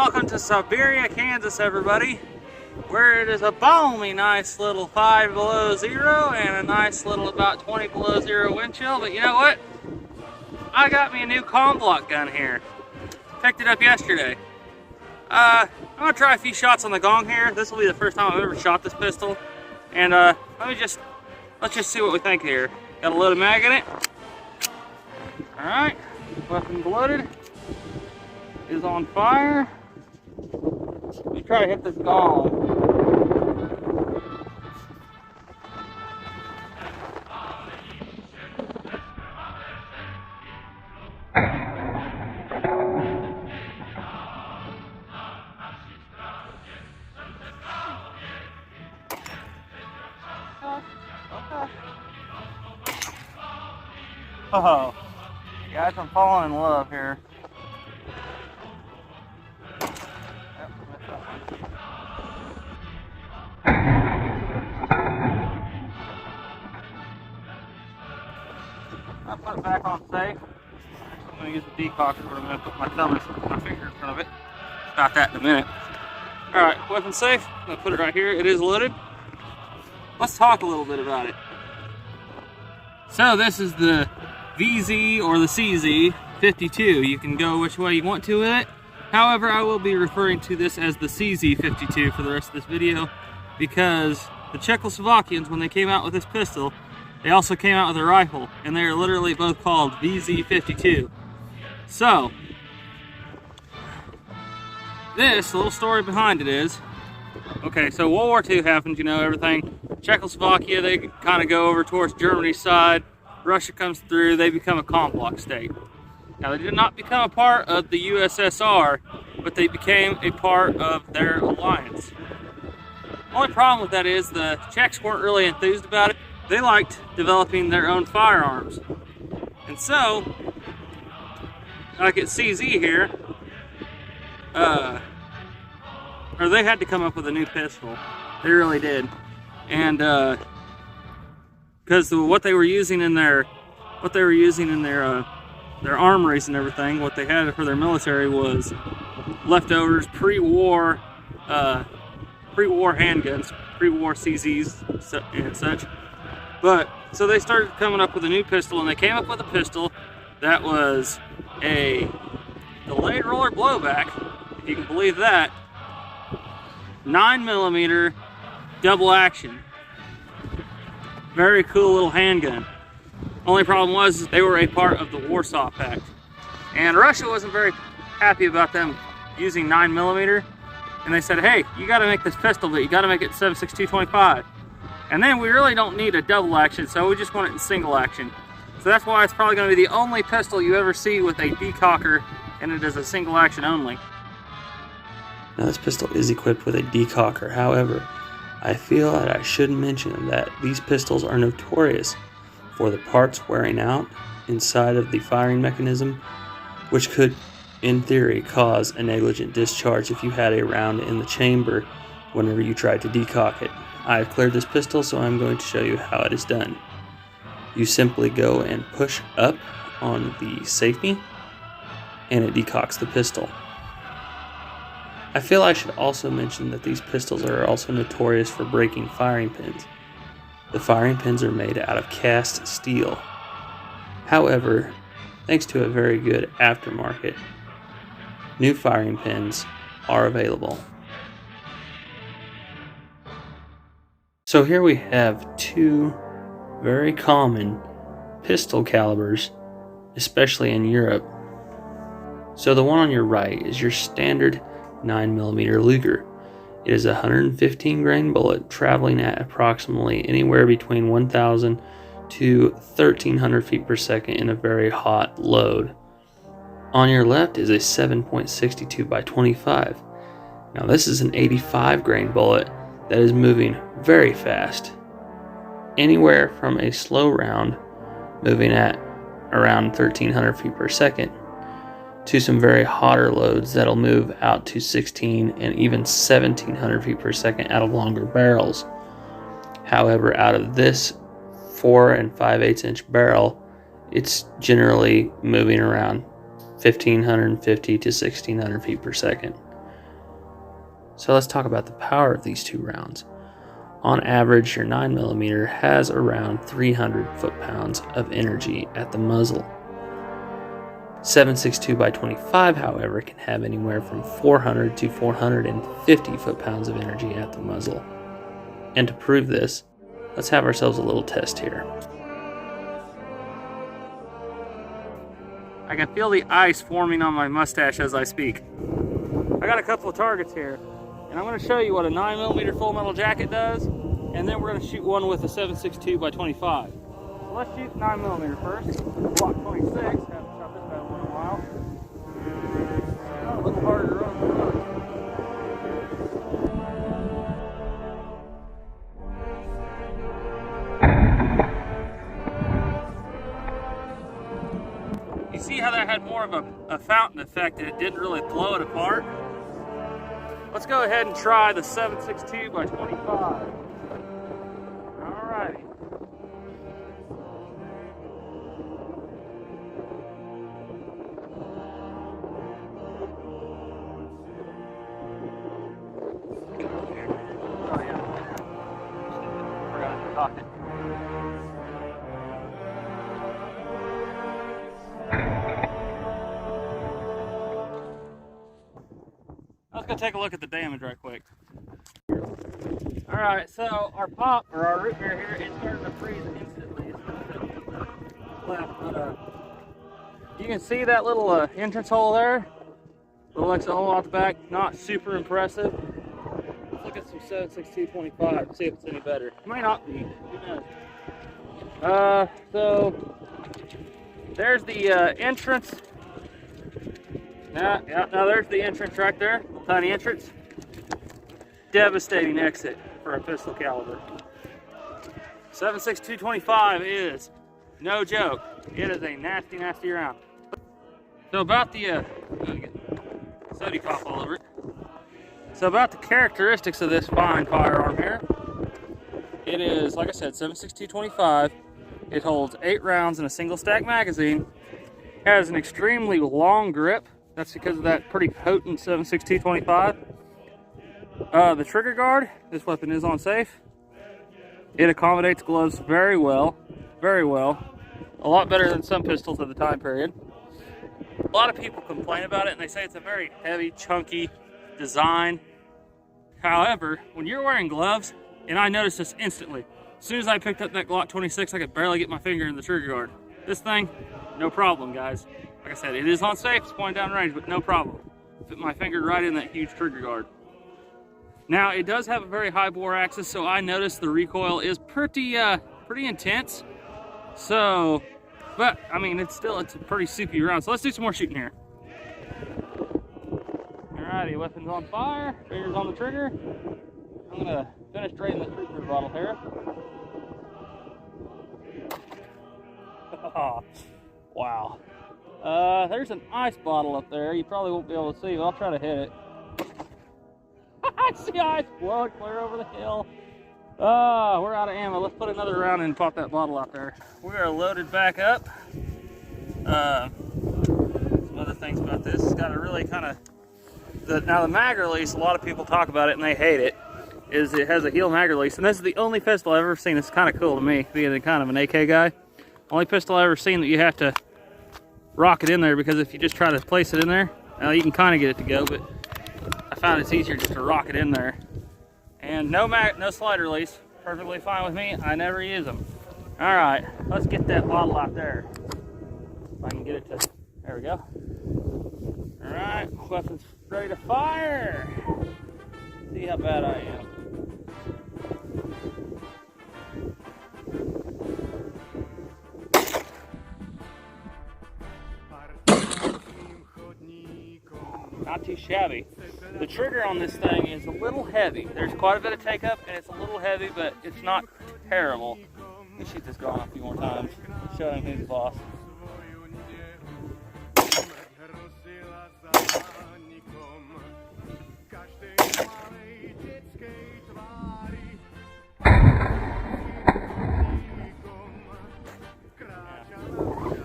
welcome to Siberia, Kansas, everybody, where it is a balmy, nice little 5 below zero and a nice little about 20 below zero wind chill. But you know what? I got me a new comp block gun here. Picked it up yesterday. I'm gonna try a few shots on the gong here. This will be the first time I've ever shot this pistol, and let's just see what we think here. Got a loaded mag in it. All right, weapon loaded. Is on fire. Let me try to hit this gong. Oh, guys, I'm falling in love here. I'll put it back on safe. I'm going to use the decocker, but I'm going to put my thumb and my finger in front of it. About that in a minute. Alright, weapon safe. I'm going to put it right here. It is loaded. Let's talk a little bit about it. So this is the VZ or the CZ52. You can go which way you want to with it. However, I will be referring to this as the CZ52 for the rest of this video, because the Czechoslovakians, when they came out with this pistol, they also came out with a rifle, and they are literally both called vz.52. So, this little story behind it is, okay, so World War II happened, you know, everything. Czechoslovakia, they kind of go over towards Germany's side. Russia comes through, they become a comp block state. Now, they did not become a part of the USSR, but they became a part of their alliance. The only problem with that is the Czechs weren't really enthused about it. They liked developing their own firearms. And so, like at CZ here, or they had to come up with a new pistol. They really did. And because what they were using in their armories and everything, what they had for their military was leftovers, pre-war handguns, pre-war CZs and such. But so they started coming up with a new pistol, and they came up with a pistol that was a delayed roller blowback, if you can believe that, 9mm double action. Very cool little handgun. Only problem was they were a part of the Warsaw Pact, and Russia wasn't very happy about them using 9mm, and they said, hey, you got to make this pistol, but you got to make it 7.62-25. And then we really don't need a double action, so we just want it in single action. So that's why it's probably going to be the only pistol you ever see with a decocker, and it is a single action only. Now this pistol is equipped with a decocker. However, I feel that I should mention that these pistols are notorious for the parts wearing out inside of the firing mechanism, which could, in theory, cause a negligent discharge if you had a round in the chamber whenever you tried to decock it. I have cleared this pistol, so I'm going to show you how it is done. You simply go and push up on the safety, and it decocks the pistol. I feel I should also mention that these pistols are also notorious for breaking firing pins. The firing pins are made out of cast steel. However, thanks to a very good aftermarket, new firing pins are available. So here we have two very common pistol calibers, especially in Europe. So the one on your right is your standard 9mm Luger. It is a 115 grain bullet traveling at approximately anywhere between 1,000 to 1,300 feet per second in a very hot load. On your left is a 7.62 by 25. Now this is an 85 grain bullet that is moving very fast, anywhere from a slow round moving at around 1,300 feet per second to some very hotter loads that'll move out to 16 and even 1,700 feet per second out of longer barrels. However, out of this 4 5/8 inch barrel, it's generally moving around 1,550 to 1,600 feet per second. So let's talk about the power of these two rounds. On average, your 9mm has around 300 foot-pounds of energy at the muzzle. 7.62 by 25, however, can have anywhere from 400 to 450 foot-pounds of energy at the muzzle. And to prove this, let's have ourselves a little test here. I can feel the ice forming on my mustache as I speak. I got a couple of targets here, and I'm going to show you what a 9mm full metal jacket does, and then we're going to shoot one with a 7.62 by 25. So let's shoot 9mm first. Block 26. Haven't shot this battle in a while. A little harder to run than others. You see how that had more of a fountain effect and it didn't really blow it apart? Let's go ahead and try the 7.62 by 25. Alrighty. Oh yeah. Forgot to cock it. Let's go take a look at the damage right quick. Alright, so our pop, or our root beer here, it's starting to freeze instantly. It's left, but you can see that little entrance hole there. Little exit hole off the back, not super impressive. Let's look at some 7.62-25 see if it's any better. It might not be, who knows. So there's the entrance. Now there's the entrance right there, tiny entrance. Devastating exit for a pistol caliber. 7.62-25 is no joke. It is a nasty, nasty round. So about the soda pop all over it. So about the characteristics of this fine firearm here. It is, like I said, 7.62-25. It holds 8 rounds in a single stack magazine. It has an extremely long grip. That's because of that pretty potent 7.62-25. The trigger guard, this weapon is on safe. It accommodates gloves very well, very well. A lot better than some pistols of the time period. A lot of people complain about it and they say it's a very heavy, chunky design. However, when you're wearing gloves, and I noticed this instantly, as soon as I picked up that Glock 26, I could barely get my finger in the trigger guard. This thing, no problem, guys. Like I said, it is on safe, it's pointing down range, but no problem. Fit my finger right in that huge trigger guard. Now, it does have a very high bore axis, so I noticed the recoil is pretty intense. So, but I mean, it's a pretty soupy round. So let's do some more shooting here. Alrighty, weapons on fire, fingers on the trigger. I'm gonna finish draining the trooper bottle here. Oh, wow. There's an ice bottle up there. You probably won't be able to see, but I'll try to hit it. I see ice blowing clear over the hill. Oh, we're out of ammo. Let's put another round in and pop that bottle out there. We are loaded back up. Some other things about this. It's got a really kind of... Now the mag release, a lot of people talk about it and they hate it, is it has a heel mag release. And this is the only pistol I've ever seen. It's kind of cool to me, being kind of an AK guy. Only pistol I've ever seen that you have to rock it in there, because if you just try to place it in there, now you can kind of get it to go, but I found it's easier just to rock it in there. And no slide release, perfectly fine with me. I never use them. All right, let's get that bottle out there. If I can get it to, there we go. All right, weapon's ready to fire. See how bad I am. Not too shabby. The trigger on this thing is a little heavy. There's quite a bit of take up and it's a little heavy, but it's not terrible. Let me shoot this guy a few more times. Show him who's the boss.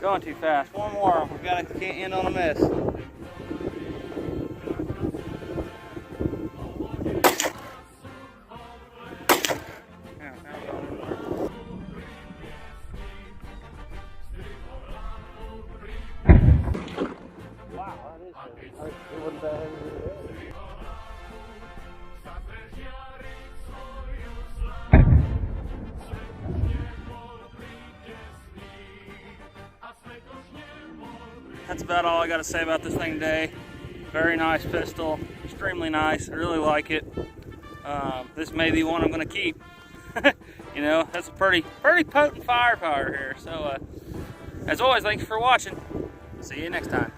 Going too fast. One more. Can't end on a miss. that's about all I got to say about this thing today. Very nice pistol, extremely nice. I really like it. This may be one I'm going to keep. You know, that's a pretty potent firepower here. So, as always, thanks for watching. See you next time.